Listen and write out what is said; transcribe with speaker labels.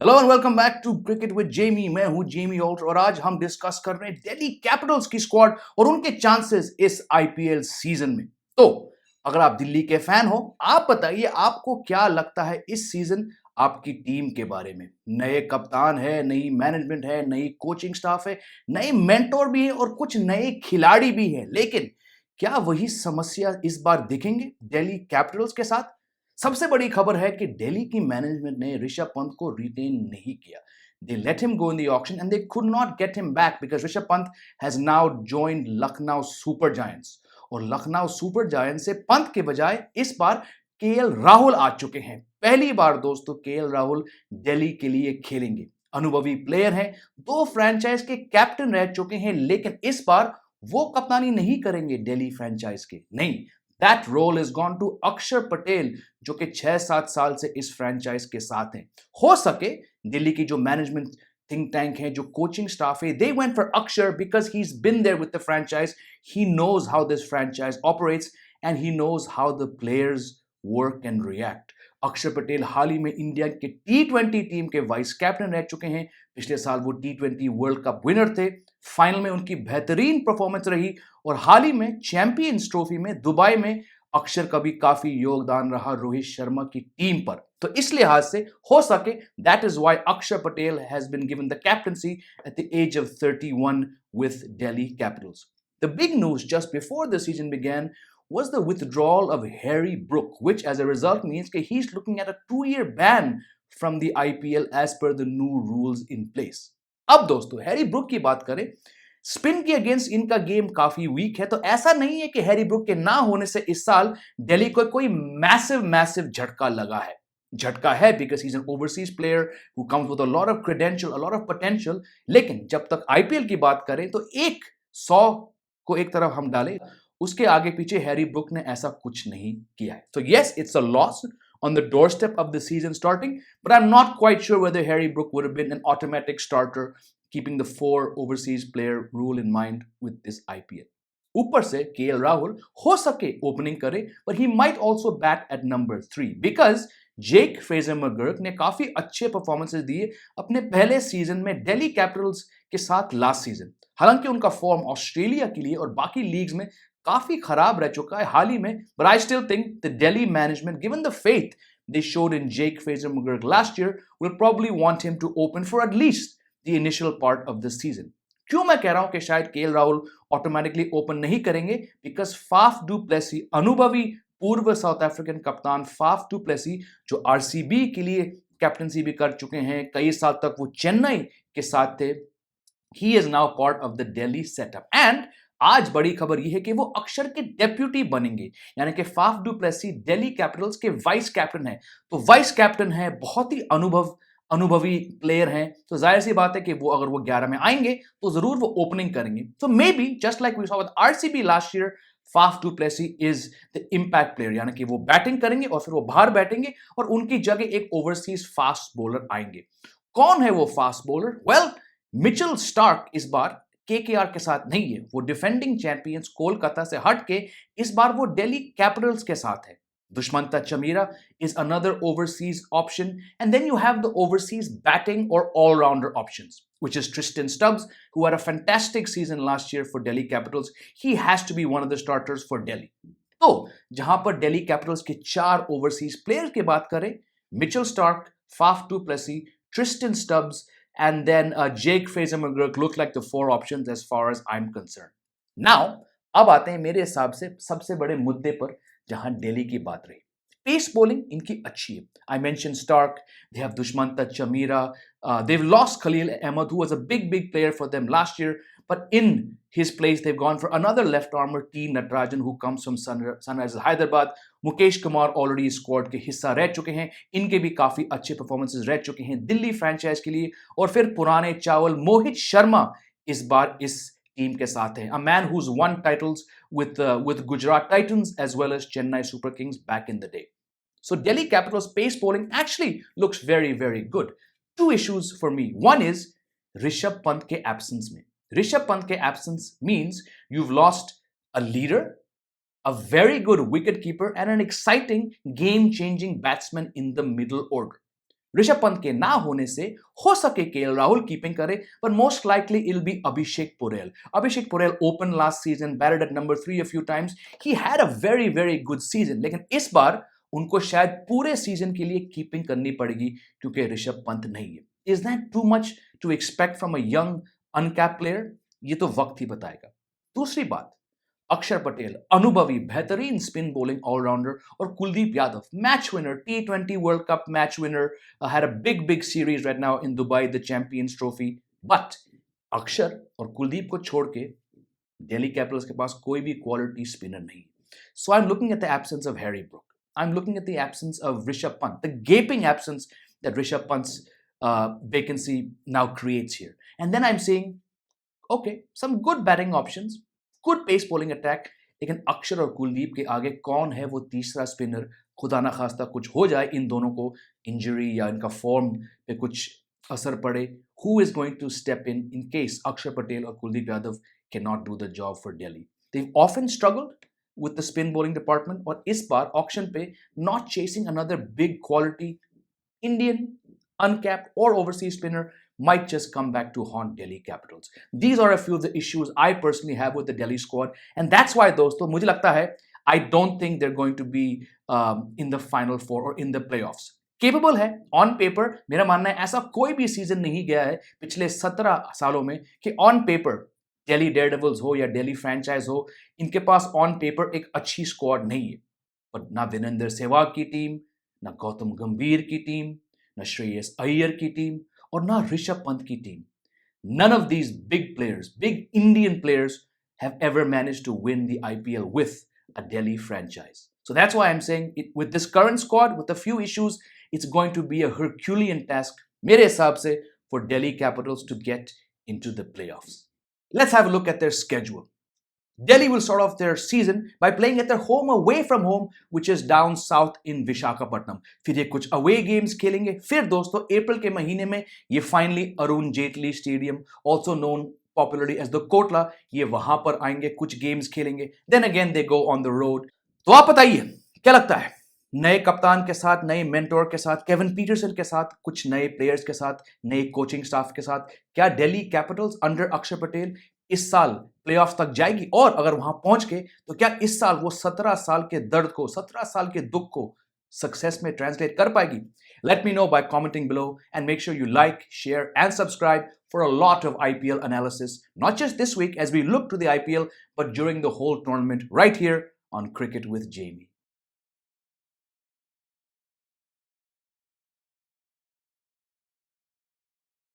Speaker 1: Hello and welcome back to cricket with Jamie. मैं हूं Jamie alter और आज हम डिस्कस कर रहे हैं दिल्ली कैपिटल्स की स्क्वाड और उनके चांसेस इस आईपीएल सीजन में। तो अगर आप दिल्ली के फैन हो, आप बताइए आपको क्या लगता है इस सीजन आपकी टीम के बारे में। नए कप्तान है, नई मैनेजमेंट है, नई कोचिंग स्टाफ है, नए मेंटोर भी है और कुछ नए खिलाड़ी भी हैं, लेकिन क्या वही समस्या इस बार दिखेंगे दिल्ली कैपिटल्स के साथ? सबसे बड़ी खबर है कि दिल्ली की मैनेजमेंट ने ऋषभ पंत को रिटेन नहीं किया। They let him go in the auction and they could not get him back because Rishabh Pant has now joined Lucknow Super Giants. और लखनऊ सुपर जायंट से पंत के बजाय इस बार केएल राहुल आ चुके हैं। पहली बार दोस्तों केएल राहुल दिल्ली के लिए खेलेंगे। अनुभवी प्लेयर हैं, दो फ्रेंचाइज के कैप्टन रह चुके हैं, लेकिन इस बार वो कप्तानी नहीं करेंगे दिल्ली फ्रेंचाइज के। नहीं, that role is gone to Akshar Patel, जो कि 6-7 साल से इस फ्रेंचाइज के साथ हैं। हो सके दिल्ली की जो मैनेजमेंट थिंक टैंक है, जो कोचिंग स्टाफ है, they went for Akshar because he is been there with the franchise. He knows how this franchise operates and he knows how the players work and react. Akshar Patel हाल ही में India के T20 team के vice captain रह चुके हैं। पिछले साल वो T20 world cup winner थे। फाइनल में उनकी बेहतरीन परफॉर्मेंस रही और हाल ही में चैंपियंस ट्रॉफी में दुबई में अक्षर का भी काफी योगदान रहा रोहित शर्मा की टीम पर। तो इस लिहाज से हो सके that is why Akshar Patel has been given the captaincy at the age of 31 with Delhi Capitals. The big news just before the season began was the withdrawal of Harry Brook, which as a result means that he's looking at a 2-year ban from the IPL as per the new rules in place. अब दोस्तों Harry Brook की बात करें, spin के against इनका game काफी week है, तो ऐसा नहीं है कि हैरी ब्रुक के ना होने से इस साल दिल्ली को कोई मैसिव झटका लगा है। झटका है because he is an overseas player who comes with a lot of credential, a lot of potential. लेकिन जब तक आईपीएल की बात करें तो 100 को एक तरफ हम डालें, उसके आगे पीछे हैरी ब्रुक ने ऐसा कुछ नहीं किया है। तो yes, it's a loss on the doorstep of the season starting, but I'm not quite sure whether Harry Brook would have been an automatic starter, keeping the 4 overseas player rule in mind with this IPL. ऊपर से KL Rahul हो सके opening करे, but he might also bat at number 3 because Jake Fraser McGurk ने काफी अच्छे performances दिए अपने पहले सीजन में दिल्ली कैपिटल्स के साथ लास्ट सीजन। हालांकि उनका फॉर्म ऑस्ट्रेलिया के लिए और बाकी लीग्स में काफी खराब रह चुका है हाल ही में, but I still think the Delhi management, given the faith they showed in Jake Fraser McGurk last year, will probably want him to open for at least the initial part of the season. क्यों मैं कह रहा हूं कि शायद KL Rahul automatically open नहीं करेंगे? Because Faf du Plessis, अनुभवी पूर्व साउथ अफ्रीकन कप्तान फाफ डू प्लेसी, जो आरसीबी के लिए कैप्टनसी भी कर चुके हैं, कई साल तक वो चेन्नई के साथ थे, he is now part of the Delhi setup. And आज बड़ी खबर यह है कि वो अक्षर के डेप्यूटी बनेंगे, यानी कि Faf du Plessis Delhi Capitals के वाइस कैप्टन है। तो वाइस कैप्टन है, बहुत ही अनुभवी प्लेयर हैं, तो जाहिर सी बात है कि वो अगर वो 11 में आएंगे तो जरूर वो ओपनिंग करेंगे। तो maybe just like we saw with RCB last year, Faf du Plessis is the impact player, यानी कि वो बैटिंग करेंगे और फिर वो बाहर बैठेंगे और उनकी जगह एक ओवरसीज फास्ट बॉलर आएंगे। कौन है वो fast bowler? Well, Mitchell Starc इस बार केकेआर के साथ नहीं है, वो डिफेंडिंग चैंपियंस कोलकाता से हटके इस बार वो दिल्ली कैपिटल्स के साथ है। Dushmantha Chameera is another overseas option, and then you have the overseas batting or all-rounder options, which is Tristan Stubbs, who had a fantastic season last year for Delhi Capitals. He has to be one of the starters for Delhi. तो जहां पर Delhi Capitals के 4 overseas player की बात करें, Mitchell Starc, Faf du Plessis, Tristan Stubbs and then Jake Fraser McGurk look like the 4 options as far as I'm concerned. Now, अब आते हैं मेरे हिसाब से सबसे बड़े मुद्दे पर जहां दिल्ली की बात रही। पेस बॉलिंग इनकी अच्छी है। I mentioned Stark, they have Dushmantha Chameera, they've lost Khalil Ahmed, who was a big player for them last year, but in his place they've gone for another left armer, T Natarajan, who comes from Sunrisers Hyderabad. Mukesh Kumar already squad के हिस्सा रह चुके हैं, इनके भी काफी अच्छे performances रह चुके हैं दिल्ली फ्रेंचाइज के लिए। और फिर पुराने चावल मोहित शर्मा इस बार इस टीम के साथ है, a man who's won titles with Gujarat Titans as well as Chennai Super Kings back in the day. So Delhi Capitals pace bowling actually looks very good. 2 issues for me. One is Rishabh Pant के absence में. Rishabh Pant के absence means you've lost a leader, a very good wicketkeeper, and an exciting game-changing batsman in the middle order. Rishabh Pant के ना होने से हो सके KL Rahul keeping करे, but most likely it'll be Abhishek Porel. Abhishek Porel opened last season, batted at number 3 a few times. He had a very very good season. लेकिन इस बार उनको शायद पूरे सीजन के लिए कीपिंग करनी पड़ेगी क्योंकि ऋषभ पंत नहीं है. Is that too much to expect from a young uncapped player? ये तो वक्त ही बताएगा. दूसरी बात, अक्षर पटेल अनुभवी बेहतरीन स्पिन बॉलिंग ऑलराउंडर और Kuldeep Yadav match winner, T20 world cup match winner, had a big series right now in Dubai, the champions trophy. But अक्षर और कुलदीप को छोड़ के दिल्ली कैपिटल्स के पास कोई भी क्वालिटी स्पिनर नहीं. So I am looking at the absence of Harry Brook. I am looking at the absence of Rishabh Pant, the gaping absence that Rishabh पंत's vacancy now creates here. And then I'm saying, okay, some good batting options, good pace bowling attack, लेकिन अक्षर और कुलदीप के आगे कौन है वो तीसरा spinner? खुदा ना खास्ता कुछ हो जाए, इन दोनों को इंजरी या इनका फॉर्म पे कुछ असर पड़े, who is going to step in case Akshar Patel और Kuldeep Yadav can not do the job for Delhi? They often struggled with the spin bowling department, और इस बार ऑक्शन पे not chasing another big quality Indian uncapped or overseas spinner might just come back to haunt Delhi Capitals. These are a few of the issues I personally have with the Delhi squad, and that's why दोस्तों मुझे लगता है I don't think they're going to be in the final four or in the playoffs. Capable है on paper, मेरा मानना है ऐसा कोई भी सीजन नहीं गया है पिछले 17 सालों में कि on paper दिल्ली डेयरडेविल्स हो या दिल्ली फ्रेंचाइज हो, इनके पास ऑन पेपर एक अच्छी स्क्वाड नहीं है. पर ना वीरेंद्र सहवाग की टीम, ना गौतम गंभीर की टीम, ना श्रेयस अय्यर की टीम और ना ऋषभ पंत की team. None of these big players, big Indian players, have ever managed to win the IPL with a Delhi franchise. So that's why I'm saying with this current squad, with a few issues, it's going to be a Herculean task, मेरे हिसाब से, for Delhi Capitals to get into the playoffs. Let's have a look at their schedule. Delhi will start off their season by playing at their home away from home, which is down south in Visakhapatnam. फिर ये कुछ away games खेलेंगे. फिर दोस्तों अप्रैल के महीने में ये finally Arun Jaitley stadium, also known popularly as the Kotla, ये वहां पर आएंगे, कुछ games खेलेंगे. Then again they go on the road. तो आप बताइए क्या लगता है, नए कप्तान के साथ, नए मेंटोर के साथ, केविन पीटरसन के साथ, कुछ नए प्लेयर्स के साथ, नए कोचिंग स्टाफ के साथ, क्या दिल्ली कैपिटल्स अंडर अक्षर पटेल इस साल प्लेऑफ्स तक जाएगी? और अगर वहां पहुंच गए तो क्या इस साल वो 17 साल के दर्द को, 17 साल के दुख को सक्सेस में ट्रांसलेट कर पाएगी? Let me know by commenting below and make sure you like, share and subscribe for a lot of IPL analysis, not just this week as we look to the IPL, but during the whole tournament right here on Cricket with Jamie.